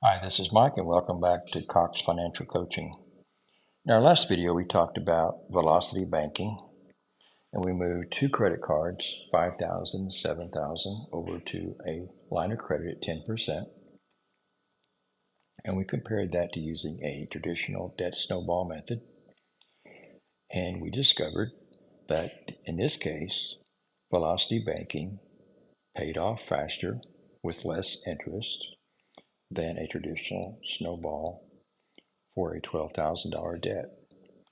Hi, this is Mike, and welcome back to Cox Financial Coaching. In our last video, we talked about velocity banking, and we moved two credit cards, 5,000, 7,000, over to a line of credit at 10%, and we compared that to using a traditional debt snowball method. And we discovered that in this case, velocity banking paid off faster with less interest than a traditional snowball for a $12,000 debt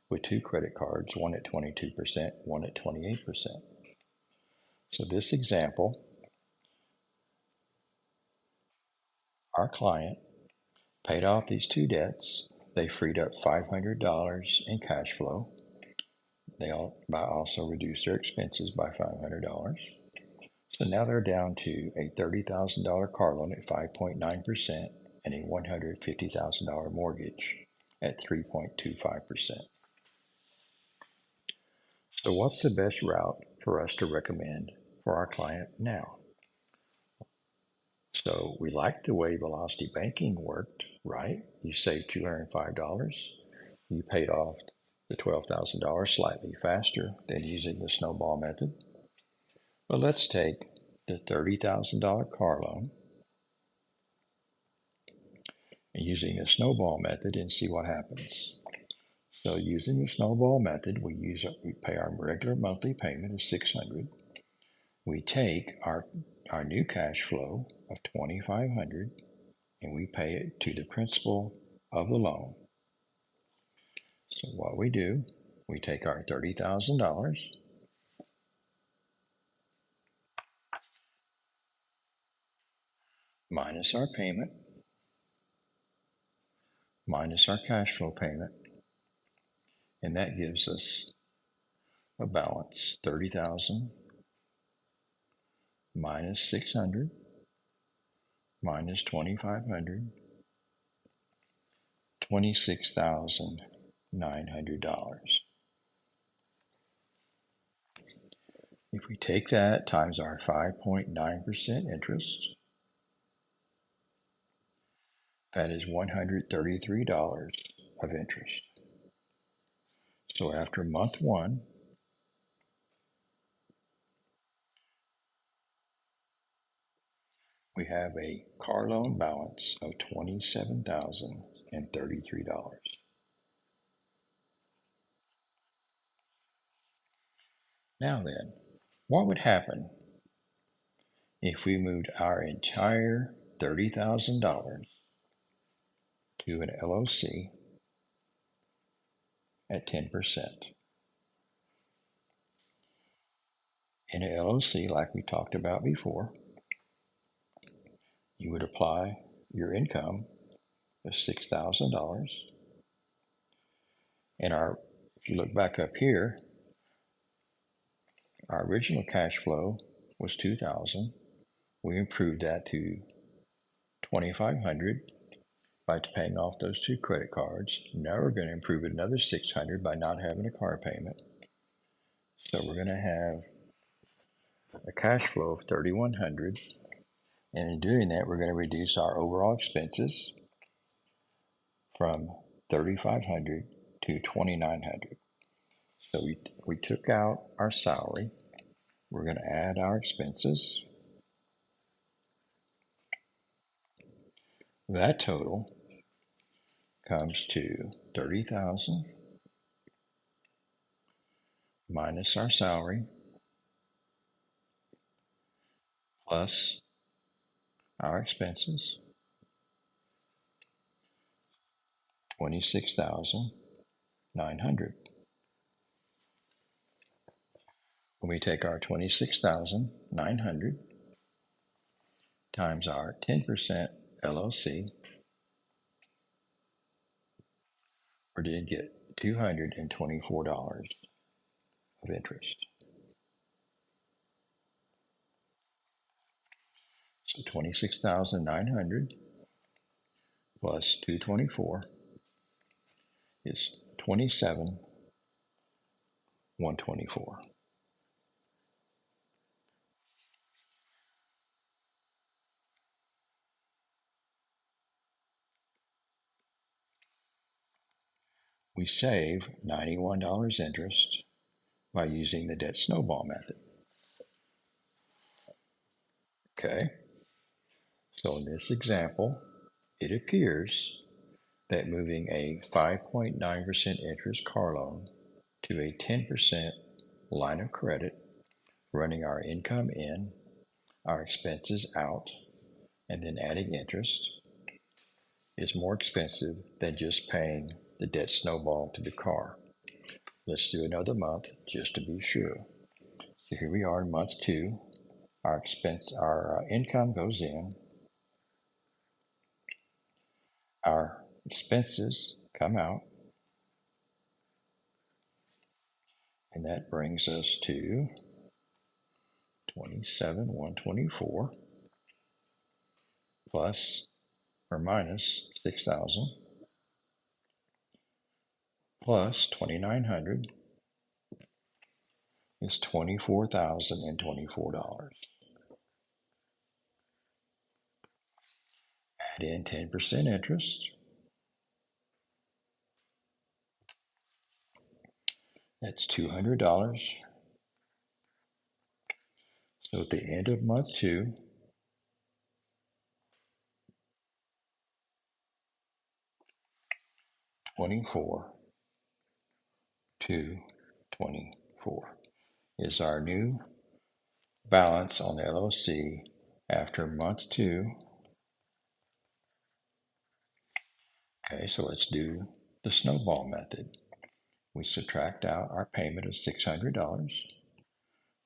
with two credit cards, one at 22%, one at 28%. So this example, our client paid off these two debts. They freed up $500 in cash flow. They also reduced their expenses by $500. So now they're down to a $30,000 car loan at 5.9% and a $150,000 mortgage at 3.25%. So what's the best route for us to recommend for our client now? So we liked the way velocity banking worked, right? You saved $205. You paid off the $12,000 slightly faster than using the snowball method. But let's take the $30,000 car loan and using the snowball method and see what happens. So using the snowball method, we pay our regular monthly payment of $600. We take our new cash flow of $2,500 and we pay it to the principal of the loan. So what we do, we take our $30,000 minus our payment, minus our cash flow payment, and that gives us a balance, 30,000 minus 600 minus 2,500, $26,900. If we take that times our 5.9% interest, that is $133 of interest. So after month one, we have a car loan balance of $27,033. Now then, what would happen if we moved our entire $30,000 to an LOC at 10%? In an LOC, like we talked about before, you would apply your income of $6,000. And if you look back up here, our original cash flow was $2,000. We improved that to $2,500 by paying off those two credit cards. Now we're going to improve it another $600 by not having a car payment. So we're going to have a cash flow of $3,100. And in doing that, we're going to reduce our overall expenses from $3,500 to $2,900. So we took out our salary. We're going to add our expenses. That total comes to $30,000 minus our salary plus our expenses, $26,900. When we take our $26,900 times our 10% LOC, we did get $224 of interest. So 26,900 plus 224 is 27,124. we save $91 interest by using the debt snowball method. Okay, so in this example, it appears that moving a 5.9% interest car loan to a 10% line of credit, running our income in, our expenses out, and then adding interest is more expensive than just paying the debt snowball to the car. Let's do another month just to be sure. So here we are in month 2. Our income goes in, our expenses come out, and that brings us to 27,124 plus or minus 6,000 plus 2,900 is $24,024. Add in 10% interest. That's $200. So at the end of month 2, $24,224 is our new balance on the LLC after month 2. Okay, so let's do the snowball method. We subtract out our payment of $600.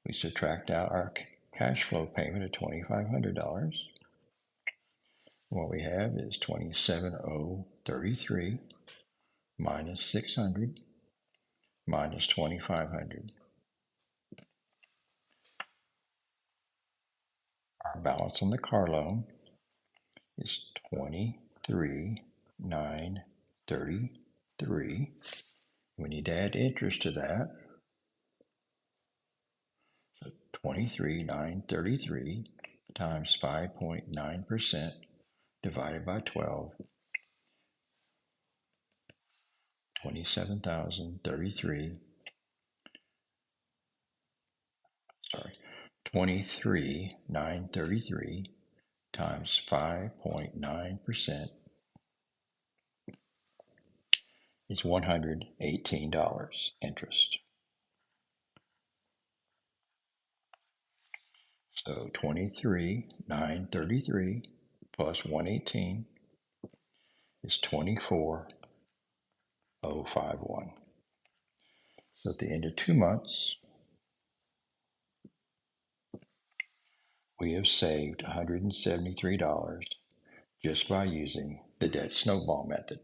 We subtract out our cash flow payment of $2,500. What we have is 27,033 minus 600 minus 2,500. Our balance on the car loan is 23,933. We need to add interest to that. So 23,933 times 5.9% divided by 12, 27,033, 23,933 times 5.9% is $118 interest. So 23,933 plus 118 is 24,051. So at the end of 2 months, we have saved $173 just by using the debt snowball method.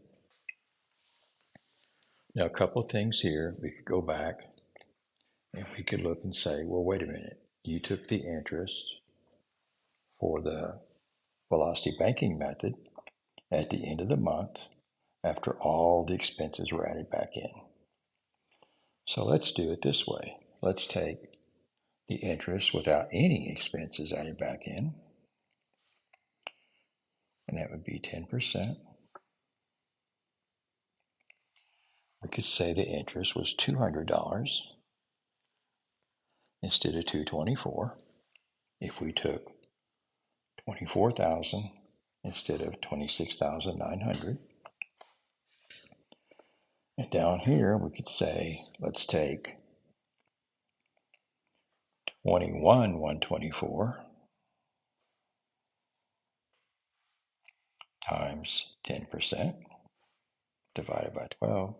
Now, a couple of things here. We could go back and we could look and say, well, wait a minute. You took the interest for the velocity banking method at the end of the month after all the expenses were added back in. So let's do it this way. Let's take the interest without any expenses added back in, and that would be 10%. We could say the interest was $200 instead of $224 if we took $24,000 instead of $26,900. And down here we could say, let's take 21,124 times 10% divided by 12,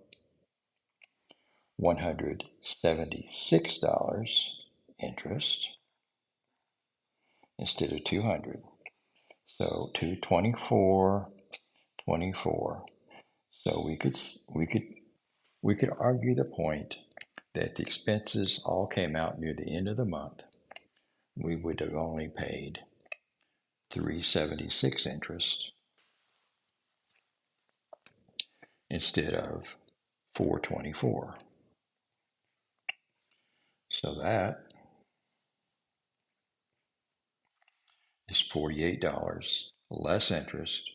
$176 interest instead of 200. So 224.24. So we could argue the point that the expenses all came out near the end of the month. We would have only paid $376 interest instead of $424. So that is $48 less interest.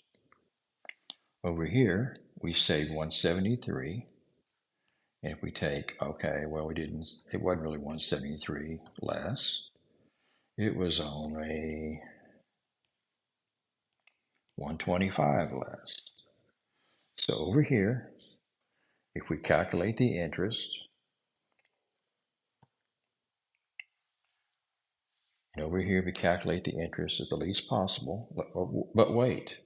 Over here, we saved $173. And if we take, okay, well, it wasn't really 173 less. It was only 125 less. So over here, if we calculate the interest, and over here we calculate the interest at the least possible, but wait,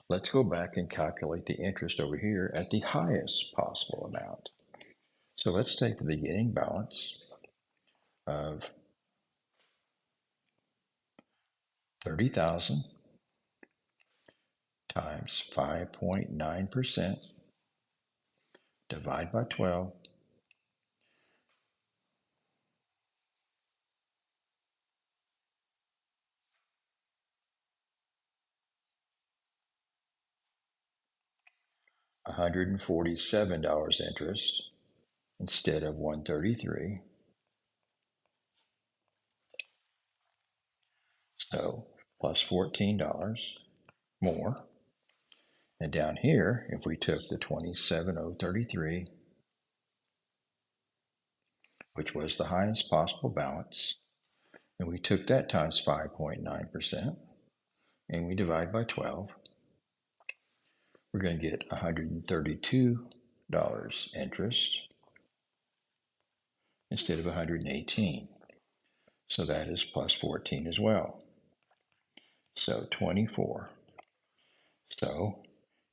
let's go back and calculate the interest over here at the highest possible amount. So let's take the beginning balance of 30,000 times 5.9%, divide by 12, $147 interest instead of 133. So plus $14 more. And down here, if we took the 27,033, which was the highest possible balance, and we took that times 5.9%, and we divide by 12, we're going to get $132 interest instead of 118. So that is plus 14 as well. So 24. So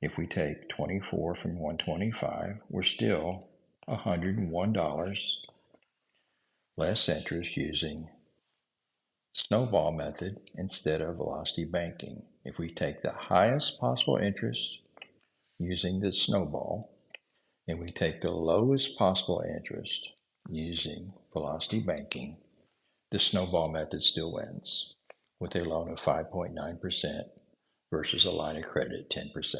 if we take 24 from 125, we're still $101 less interest using snowball method instead of velocity banking. If we take the highest possible interest using the snowball and we take the lowest possible interest using velocity banking, the snowball method still wins with a loan of 5.9% versus a line of credit at 10%.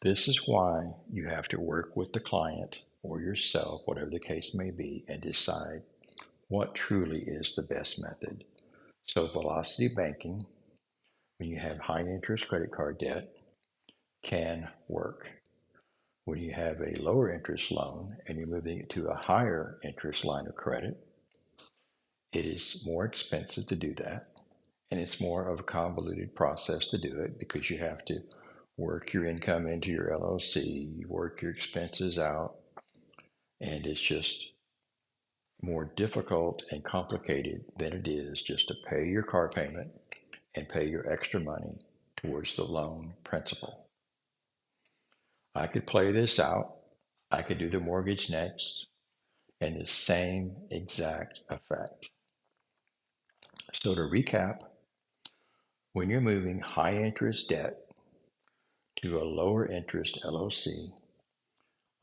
This is why you have to work with the client or yourself, whatever the case may be, and decide what truly is the best method. So velocity banking, when you have high interest credit card debt, can work. When you have a lower interest loan and you're moving it to a higher interest line of credit, it is more expensive to do that. And it's more of a convoluted process to do it because you have to work your income into your LLC, you work your expenses out, and it's just more difficult and complicated than it is just to pay your car payment and pay your extra money towards the loan principal. I could play this out. I could do the mortgage next and the same exact effect. So to recap, when you're moving high interest debt to a lower interest LOC,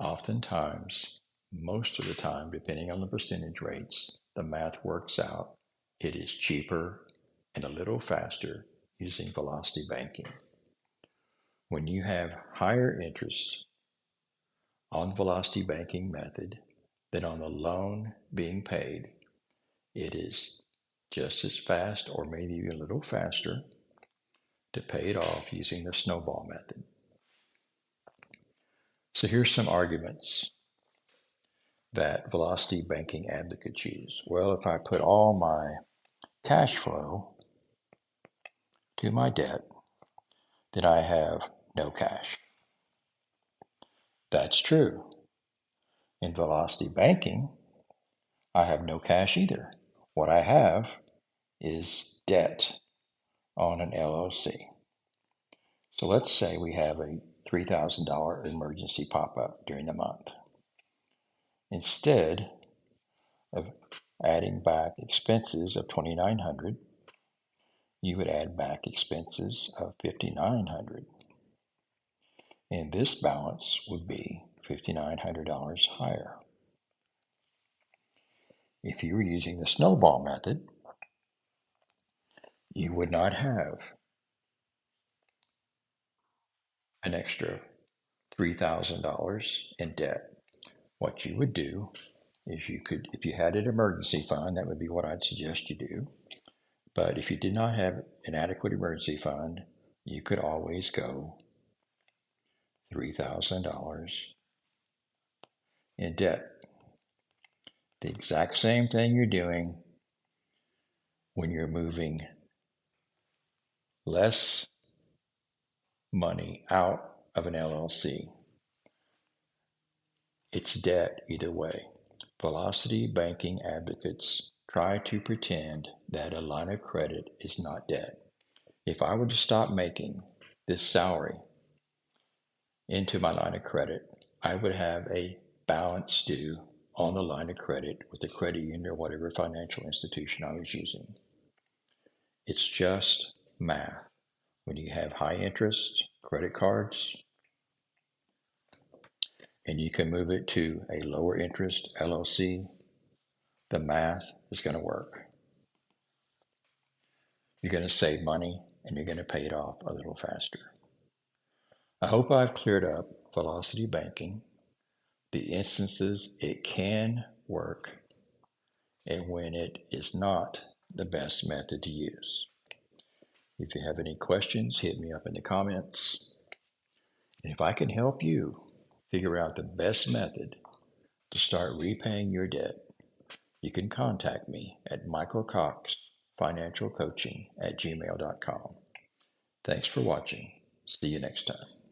oftentimes, most of the time, depending on the percentage rates, the math works out. It is cheaper and a little faster using velocity banking. When you have higher interest on velocity banking method than on the loan being paid, it is just as fast or maybe even a little faster to pay it off using the snowball method. So here's some arguments that velocity banking advocates use. Well, if I put all my cash flow to my debt, then I have no cash. That's true. In velocity banking, I have no cash either. What I have is debt on an LLC. So let's say we have a $3,000 emergency pop up during the month. Instead of adding back expenses of $2,900, you would add back expenses of $5,900. And this balance would be $5,900 higher. If you were using the snowball method, you would not have an extra $3,000 in debt. What you would do is you could, if you had an emergency fund, that would be what I'd suggest you do. But if you did not have an adequate emergency fund, you could always go $3,000 in debt. The exact same thing you're doing when you're moving less money out of an LLC. It's debt either way. Velocity banking advocates try to pretend that a line of credit is not debt. If I were to stop making this salary into my line of credit, I would have a balance due on the line of credit with the credit union or whatever financial institution I was using. It's just math. When you have high interest credit cards and you can move it to a lower interest LLC, the math is going to work. You're going to save money and you're going to pay it off a little faster. I hope I've cleared up velocity banking, the instances it can work, and when it is not the best method to use. If you have any questions, hit me up in the comments. And if I can help you figure out the best method to start repaying your debt, you can contact me at michaelcoxfinancialcoaching@gmail.com. Thanks for watching. See you next time.